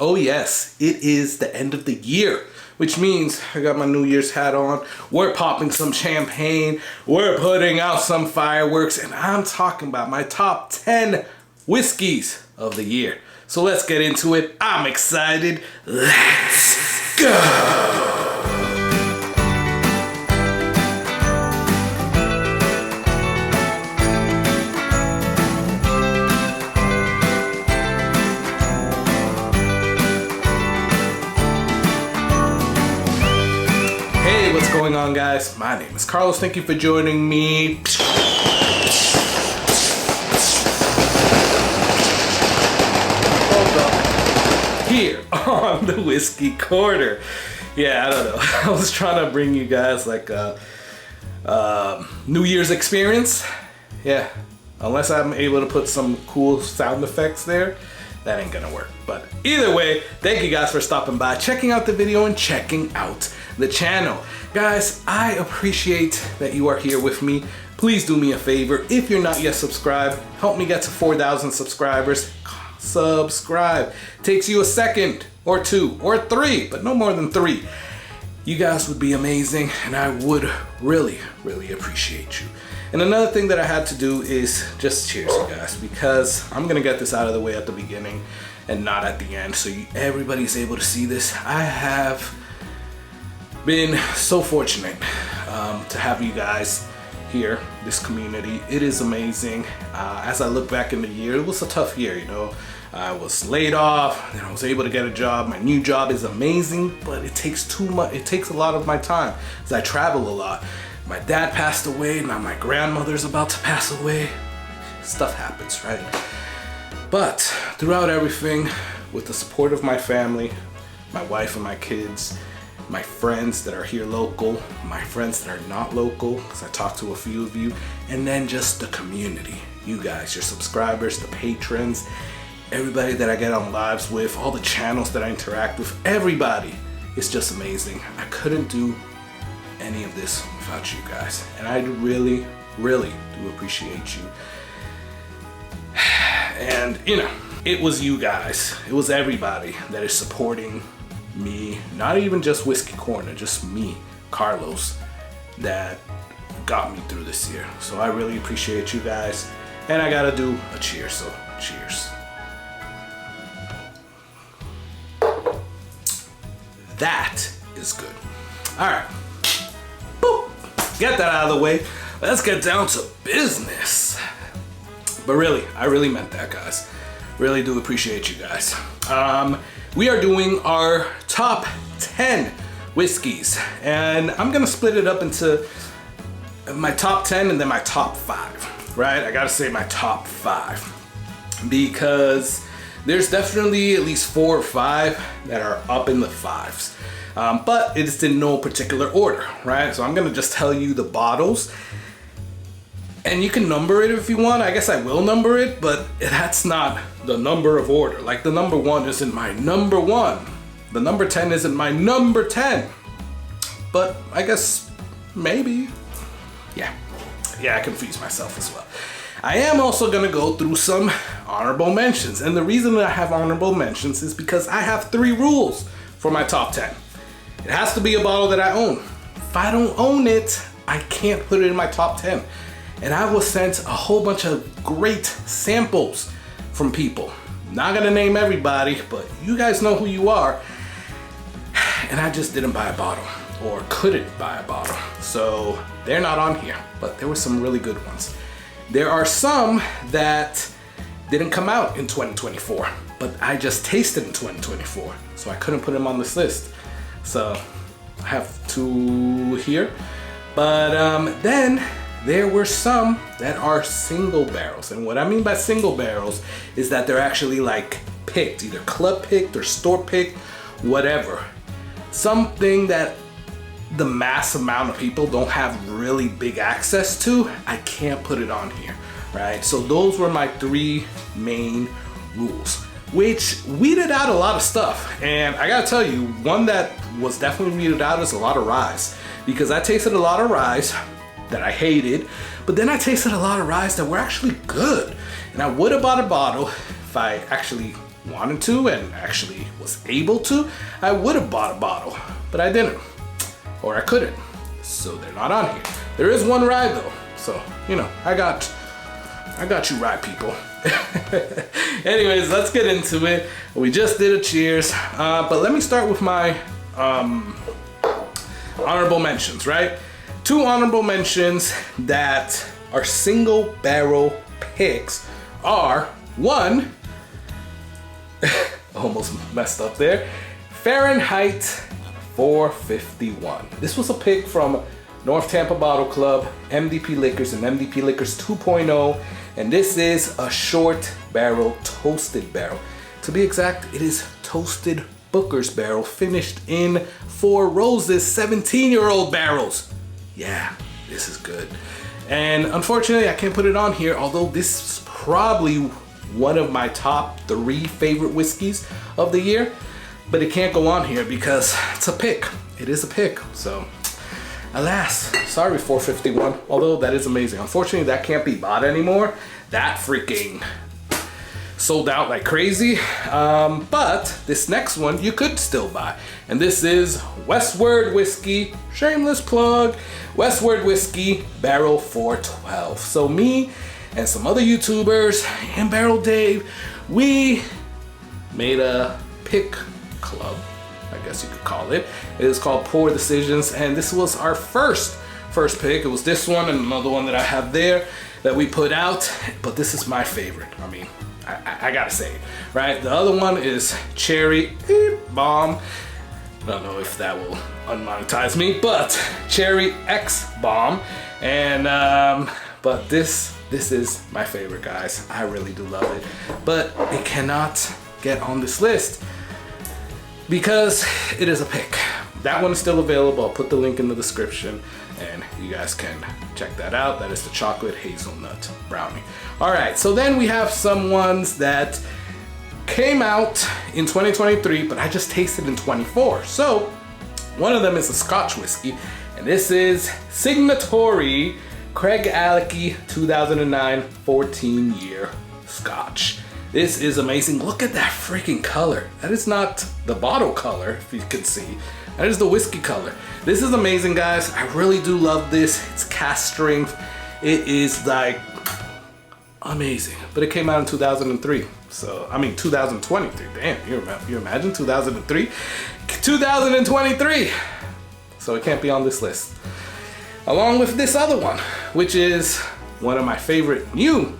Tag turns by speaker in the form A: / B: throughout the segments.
A: Oh yes, it is the end of the year, which means I got my New Year's hat on, we're popping some champagne, we're putting out some fireworks, and I'm talking about my top 10 whiskeys of the year. So let's get into it. I'm excited. Let's go! What's going on, guys? My name is Carlos. Thank you for joining me. Here on the Whiskey Corner. Yeah, I don't know. I was trying to bring you guys like a New Year's experience. Yeah, unless I'm able to put some cool sound effects there, that ain't gonna work. But either way, thank you guys for stopping by, checking out the video, and checking out the channel. Guys, I appreciate that you are here with me. Please do me a favor. If you're not yet subscribed, help me get to 4,000 subscribers. Subscribe. Takes you a second or two or three, but no more than 3. You guys would be amazing, and I would really, really appreciate you. And another thing that I had to do is just cheers, you guys, because I'm gonna get this out of the way at the beginning and not at the end, so everybody's able to see this. I have been so fortunate to have you guys here, this community. It is amazing. As I look back in the year, it was a tough year, you know. I was laid off, and I was able to get a job. My new job is amazing, but it takes too much. It takes a lot of my time, as I travel a lot. My dad passed away, now my grandmother's about to pass away. Stuff happens, right? But throughout everything, with the support of my family, my wife and my kids, my friends that are here local, my friends that are not local, because I talked to a few of you, and then just the community. You guys, your subscribers, the patrons, everybody that I get on lives with, all the channels that I interact with, everybody. It's just amazing. I couldn't do any of this without you guys, and I really, really do appreciate you. And you know, it was you guys, it was everybody that is supporting me, not even just Whiskey Corner, just me, Carlos, that got me through this year. So I really appreciate you guys, and I gotta do a cheers, so cheers. That is good. All right, boop. Get that out of the way. Let's get down to business. But really, I really meant that, guys. Really do appreciate you guys. We are doing our top 10 whiskeys, and I'm gonna split it up into my top 10 and then my top 5, right? I gotta say my top 5, because there's definitely at least 4 or 5 that are up in the 5s, but it's in no particular order, right? So I'm gonna just tell you the bottles, and you can number it if you want. I guess I will number it, but that's not the number of order. Like the number 1 isn't my number 1. The number 10 isn't my number 10. But I guess maybe. Yeah, I confuse myself as well. I am also gonna go through some honorable mentions. And the reason that I have honorable mentions is because I have 3 rules for my top 10. It has to be a bottle that I own. If I don't own it, I can't put it in my top 10. And I was sent a whole bunch of great samples from people. Not gonna name everybody, but you guys know who you are. And I just didn't buy a bottle, or couldn't buy a bottle. So they're not on here, but there were some really good ones. There are some that didn't come out in 2024, but I just tasted in 2024. So I couldn't put them on this list. So I have 2 here. But then there were some that are single barrels. And what I mean by single barrels is that they're actually like picked, either club picked or store picked, whatever. Something that the mass amount of people don't have really big access to, I can't put it on here, right? So those were my 3 main rules, which weeded out a lot of stuff. And I gotta tell you, one that was definitely weeded out is a lot of rye, because I tasted a lot of rye that I hated, but then I tasted a lot of rye that were actually good. And I would have bought a bottle if I actually wanted to and actually was able to, I would have bought a bottle, but I didn't, or I couldn't. So they're not on here. There is one rye though, so you know, I got you rye people. Anyways, let's get into it. We just did a cheers, but let me start with my honorable mentions, right? 2 honorable mentions that are single barrel picks are, one, almost messed up there, Fahrenheit 451. This was a pick from North Tampa Bottle Club, MDP Liquors, and MDP Liquors 2.0, and this is a short barrel, toasted barrel. To be exact, it is toasted Booker's barrel, finished in 4 Roses 17-year-old barrels. Yeah, this is good. And unfortunately, I can't put it on here, although this is probably one of my top 3 favorite whiskeys of the year, but it can't go on here because it's a pick. It is a pick, so alas, sorry 451, although that is amazing. Unfortunately, that can't be bought anymore. That freaking sold out like crazy, but this next one you could still buy, and this is Westward Whiskey, shameless plug, Westward Whiskey Barrel 412. So me and some other YouTubers and Barrel Dave, we made a pick club, I guess you could call it. It is called Poor Decisions, and this was our first pick. It was this one and another one that I have there that we put out, but this is my favorite. I mean, I gotta say it, right? The other one is Cherry Bomb. I don't know if that will unmonetize me, but Cherry X Bomb, and but this is my favorite, guys. I really do love it, but it cannot get on this list because it is a pick. That one is still available. I'll put the link in the description and you guys can check that out. That is the chocolate hazelnut brownie. All right, so then we have some ones that came out in 2023, but I just tasted in 24. So one of them is a Scotch whiskey, and this is Signatory Craig Alecky 2009 14-year Scotch. This is amazing. Look at that freaking color. That is not the bottle color, if you can see. That is the whiskey color. This is amazing, guys. I really do love this. It's cask strength. It is like amazing. But it came out in 2003. So, I mean 2023. Damn, you imagine 2003? 2023. So it can't be on this list. Along with this other one, which is one of my favorite new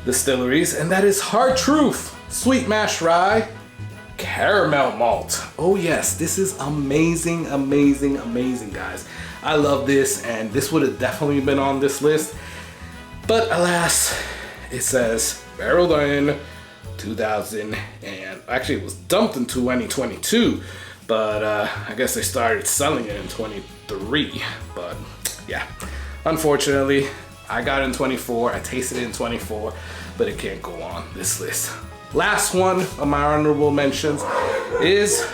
A: distilleries, and that is Hard Truth Sweet Mash Rye Caramel Malt. Oh yes, this is amazing, amazing, amazing, guys. I love this, and this would have definitely been on this list, but alas, it says barreled in 2000, and actually it was dumped in 2022, but I guess they started selling it in 23. But yeah, unfortunately, I got it in 24, I tasted it in 24, but it can't go on this list. Last one of my honorable mentions is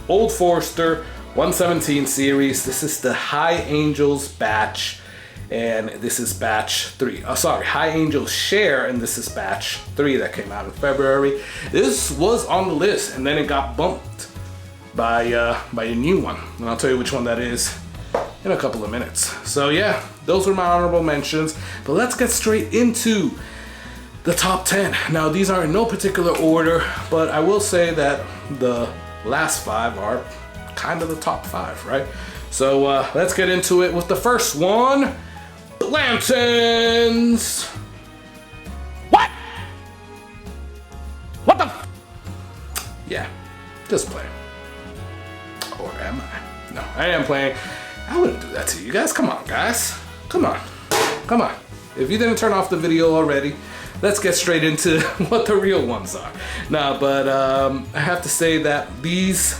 A: Old Forester 117 series. This is the High Angels batch, and this is batch 3. Oh, sorry, High Angels Share, and this is batch 3 that came out in February. This was on the list, and then it got bumped by a new one, and I'll tell you which one that is in a couple of minutes. So yeah, those were my honorable mentions, but let's get straight into the top 10. Now these are in no particular order, but I will say that the last 5 are kind of the top 5, right? So let's get into it with the first one, Blanton's. What? What the? Yeah, just playing. Or am I? No, I am playing. I wouldn't do that to you guys. Come on, guys. Come on. Come on. If you didn't turn off the video already, let's get straight into what the real ones are. Now, but I have to say that these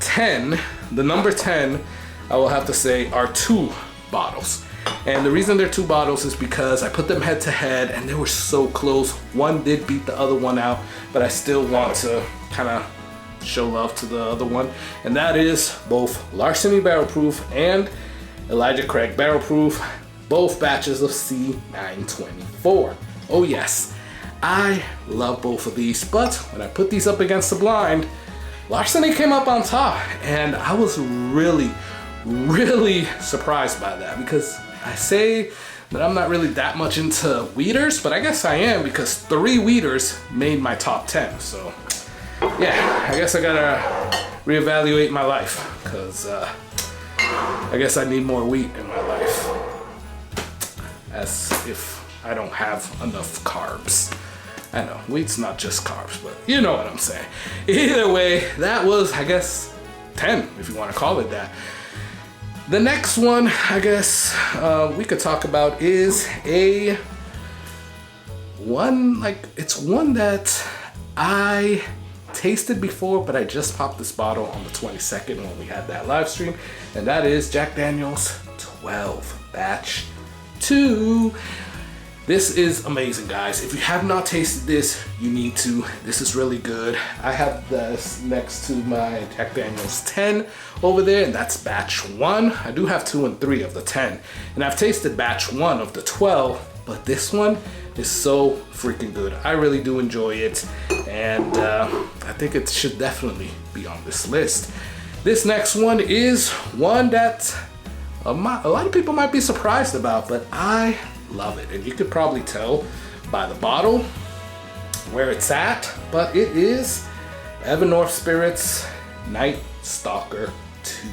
A: 10, the number 10, I will have to say are 2 bottles. And the reason they're 2 bottles is because I put them head to head and they were so close. One did beat the other one out, but I still want to kind of show love to the other one. And that is both Larceny Barrel Proof and Elijah Craig Barrel Proof, both batches of C924. Oh yes, I love both of these, but when I put these up against the blind, Larceny came up on top, and I was really, really surprised by that, because I say that I'm not really that much into wheaters, but I guess I am, because 3 wheaters made my top 10. So yeah, I guess I gotta reevaluate my life, because I guess I need more wheat in my life, as if I don't have enough carbs. I know, wheat's not just carbs, but you know what I'm saying. Either way, that was, I guess, 10, if you want to call it that. The next one, I guess, we could talk about is it's one that I tasted before, but I just popped this bottle on the 22nd when we had that live stream, and that is Jack Daniel's 12 Batch 2. This is amazing, guys. If you have not tasted this, you need to. This is really good. I have this next to my Jack Daniel's 10 over there, and that's batch 1. I do have 2 and 3 of the 10, and I've tasted batch 1 of the 12, but this one is so freaking good. I really do enjoy it, and I think it should definitely be on this list. This next one is one that a lot of people might be surprised about, but I love it, and you could probably tell by the bottle where it's at, but it is Evan North Spirits Night Stalker 2.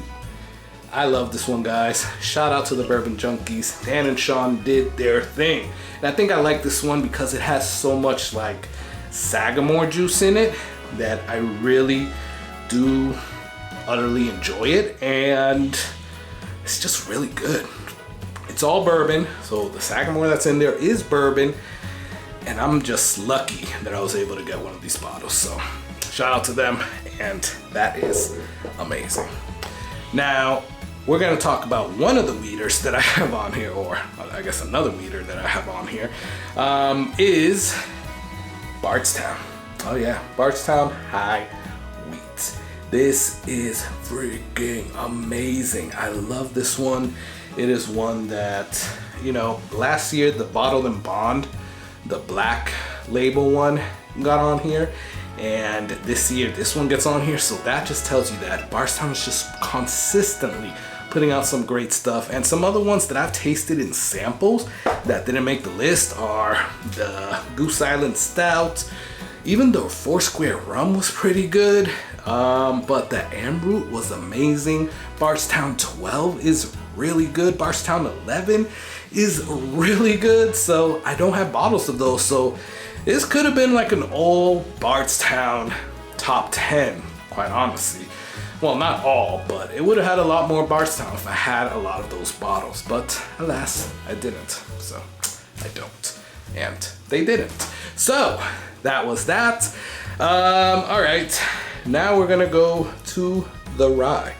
A: I love this one, guys. Shout out to the Bourbon Junkies. Dan and Sean did their thing, and I think I like this one because it has so much like Sagamore juice in it that I really do utterly enjoy it, and it's just really good. It's all bourbon, so the Sagamore that's in there is bourbon, and I'm just lucky that I was able to get one of these bottles, so shout out to them, and that is amazing. Now, we're gonna talk about one of the wheaters that I have on here, or I guess another wheater that I have on here, is Bardstown. Oh yeah, Bardstown High Wheat. This is freaking amazing. I love this one. It is one that, you know, last year the Bottled and Bond, the black label one, got on here, and this year this one gets on here, so that just tells you that Bardstown is just consistently putting out some great stuff. And some other ones that I've tasted in samples that didn't make the list are the Goose Island Stout. Even the Foursquare Rum was pretty good, but the Ambrute was amazing. Bardstown 12 is really good. Bardstown 11 is really good. So I don't have bottles of those, so this could have been like an all Bardstown top 10, quite honestly. Well, not all, but it would have had a lot more Bardstown if I had a lot of those bottles, but alas, I didn't, so I don't, and they didn't. So that was that. All right, now we're gonna go to the rye.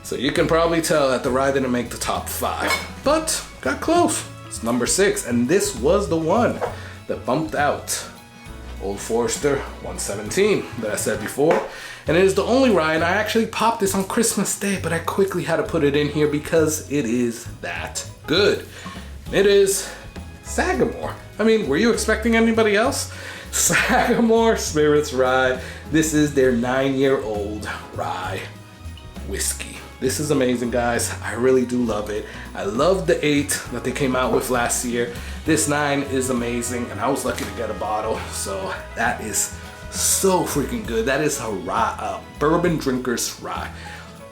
A: So you can probably tell that the rye didn't make the top 5, but got close. It's number 6, and this was the one that bumped out Old Forester 117 that I said before. And it is the only rye, and I actually popped this on Christmas Day, but I quickly had to put it in here because it is that good. It is Sagamore. I mean, were you expecting anybody else? Sagamore Spirits Rye. This is their 9-year-old rye whiskey. This is amazing, guys. I really do love it. I love the 8 that they came out with last year. This 9 is amazing, and I was lucky to get a bottle, so that is so freaking good. That is a bourbon drinker's rye.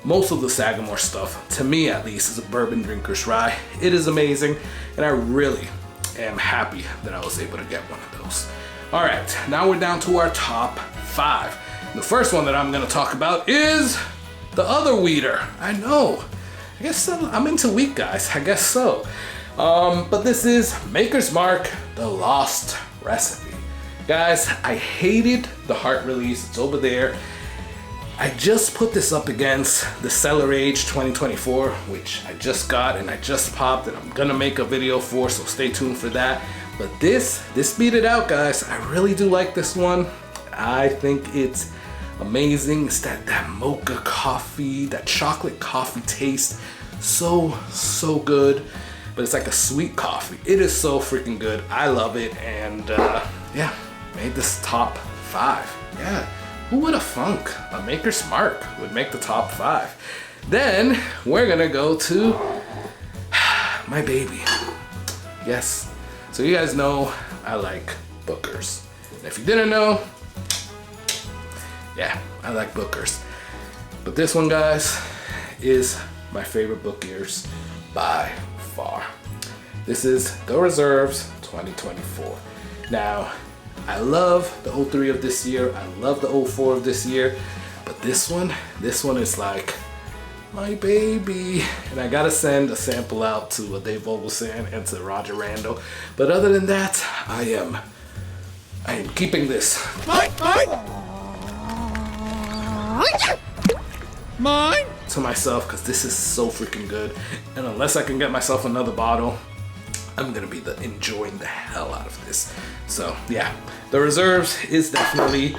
A: Most of the Sagamore stuff, to me at least, is a bourbon drinker's rye. It is amazing, and I really am happy that I was able to get one of those. All right, now we're down to our top 5. The first one that I'm gonna talk about is the other wheater. I know, I guess I'm into wheat, guys, I guess so. But this is Maker's Mark, the Lost Recipe. Guys, I hated the heart release. It's over there. I just put this up against the Cellar Age 2024, which I just got and I just popped, and I'm gonna make a video for, so stay tuned for that. But this beat it out, guys. I really do like this one. I think it's amazing. It's that mocha coffee, that chocolate coffee taste. So good. But it's like a sweet coffee. It is so freaking good. I love it, and yeah, made this top 5. Yeah, who would have thunk a Maker's Mark would make the top 5? Then we're gonna go to my baby. Yes, so you guys know I like Booker's. And if you didn't know, yeah, I like Booker's. But this one, guys, is my favorite book ears by far. This is the Reserves 2024. Now, I love the 03 of this year. I love the 04 of this year. But this one is like my baby. And I gotta send a sample out to Dave Vogelson and to Roger Randall. But other than that, I am keeping this. Mine to myself, because this is so freaking good. And unless I can get myself another bottle, I'm gonna be enjoying the hell out of this. So yeah, the Reserves is definitely,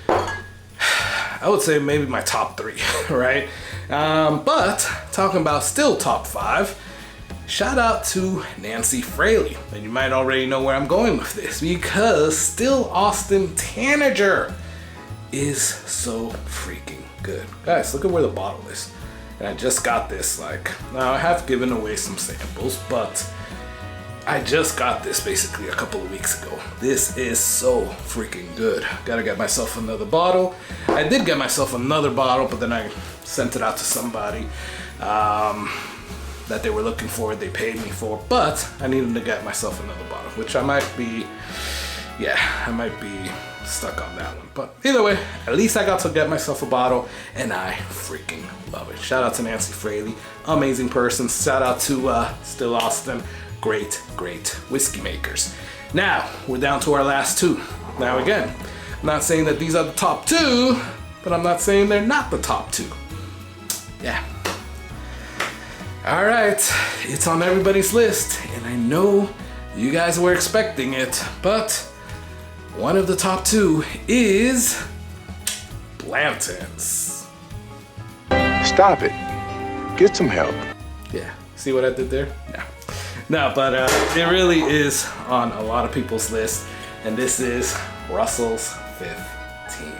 A: I would say maybe my top 3, right? But talking about still top 5, shout out to Nancy Fraley. And you might already know where I'm going with this, because Still Austin Tanager is so freaking good. Guys, look at where the bottle is. And I just got this, like, now I have given away some samples, but I just got this basically a couple of weeks ago. This is so freaking good. Gotta get myself another bottle. I did get myself another bottle, but then I sent it out to somebody that they were looking for, they paid me for, but I needed to get myself another bottle, which I might be stuck on that one. But either way, at least I got to get myself a bottle, and I freaking love it. Shout out to Nancy Fraley, amazing person. Shout out to Still Austin, great whiskey makers. Now, we're down to our last 2. Now again, I'm not saying that these are the top 2, but I'm not saying they're not the top 2. Yeah. All right, it's on everybody's list, and I know you guys were expecting it, but one of the top 2 is Blanton's.
B: Stop it. Get some help.
A: Yeah, see what I did there? No, but it really is on a lot of people's list, and this is Russell's 15.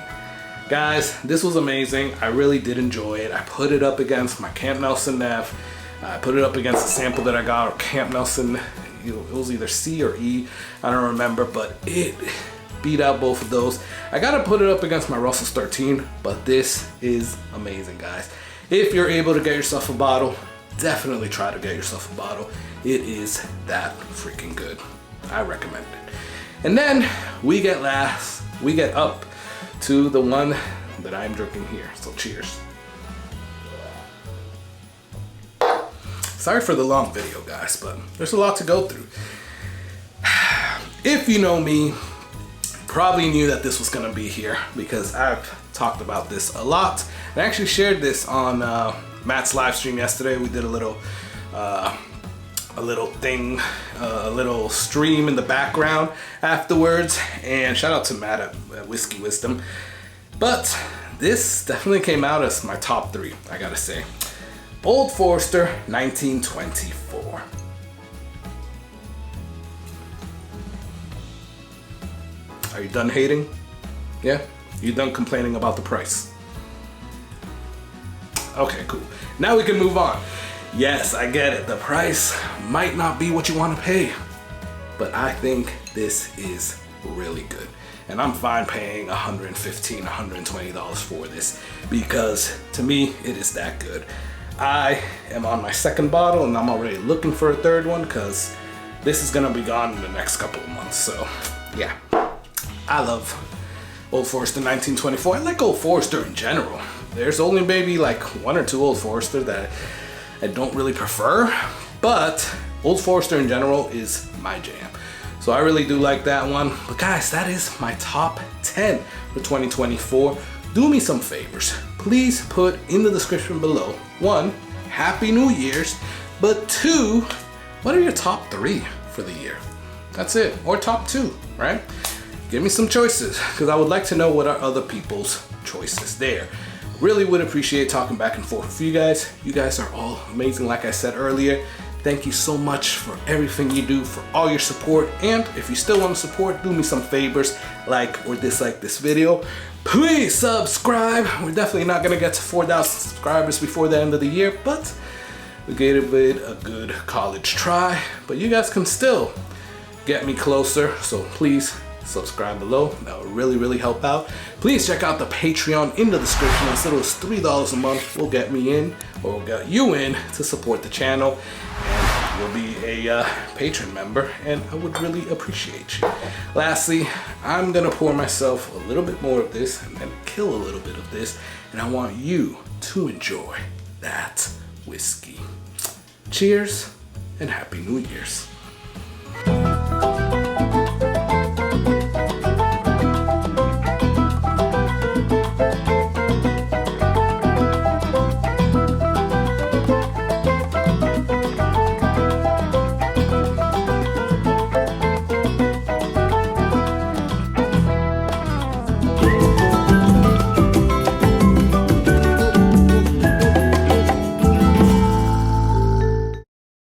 A: Guys, this was amazing. I really did enjoy it. I put it up against my Camp Nelson Neff. I put it up against the sample that I got, or Camp Nelson, it was either C or E, I don't remember, but it beat out both of those. I gotta put it up against my Russell's 13, but this is amazing, guys. If you're able to get yourself a bottle, definitely try to get yourself a bottle. It is that freaking good. I recommend it. And then we get up to the one that I'm drinking here. So cheers. Sorry for the long video, guys, but there's a lot to go through. If you know me, probably knew that this was gonna be here, because I've talked about this a lot. I actually shared this on Matt's live stream yesterday. We did a little stream in the background afterwards, and shout out to Matt at Whiskey Wisdom. But this definitely came out as my top 3, I gotta say. Old Forester 1924. Are you done hating? Yeah? You done complaining about the price? Okay, cool. Now we can move on. Yes, I get it. The price might not be what you want to pay, but I think this is really good. And I'm fine paying $115, $120 for this, because to me, it is that good. I am on my 2nd bottle, and I'm already looking for a 3rd one, because this is gonna be gone in the next couple of months. So yeah, I love Old Forester 1924. I like Old Forester in general. There's only maybe like 1 or 2 Old Forester that I don't really prefer, but Old Forester in general is my jam. So I really do like that one. But guys, that is my top 10 for 2024. Do me some favors. Please put in the description below, 1, Happy New Year's, but 2, what are your top 3 for the year? That's it, or top 2, right? Give me some choices, because I would like to know what are other people's choices there. Really would appreciate talking back and forth with you guys. You guys are all amazing, like I said earlier. Thank you so much for everything you do, for all your support. And if you still want to support, do me some favors, like or dislike this video. Please subscribe. We're definitely not gonna get to 4,000 subscribers before the end of the year, but we gave it a good college try. But you guys can still get me closer, so please subscribe below. That would really help out. Please check out the Patreon in the description. As little as $3 a month will get me in, or will get you in, to support the channel, and you'll be a patron member, and I would really appreciate you. Lastly, I'm gonna pour myself a little bit more of this and then kill a little bit of this, and I want you to enjoy that whiskey. Cheers and Happy New Year's.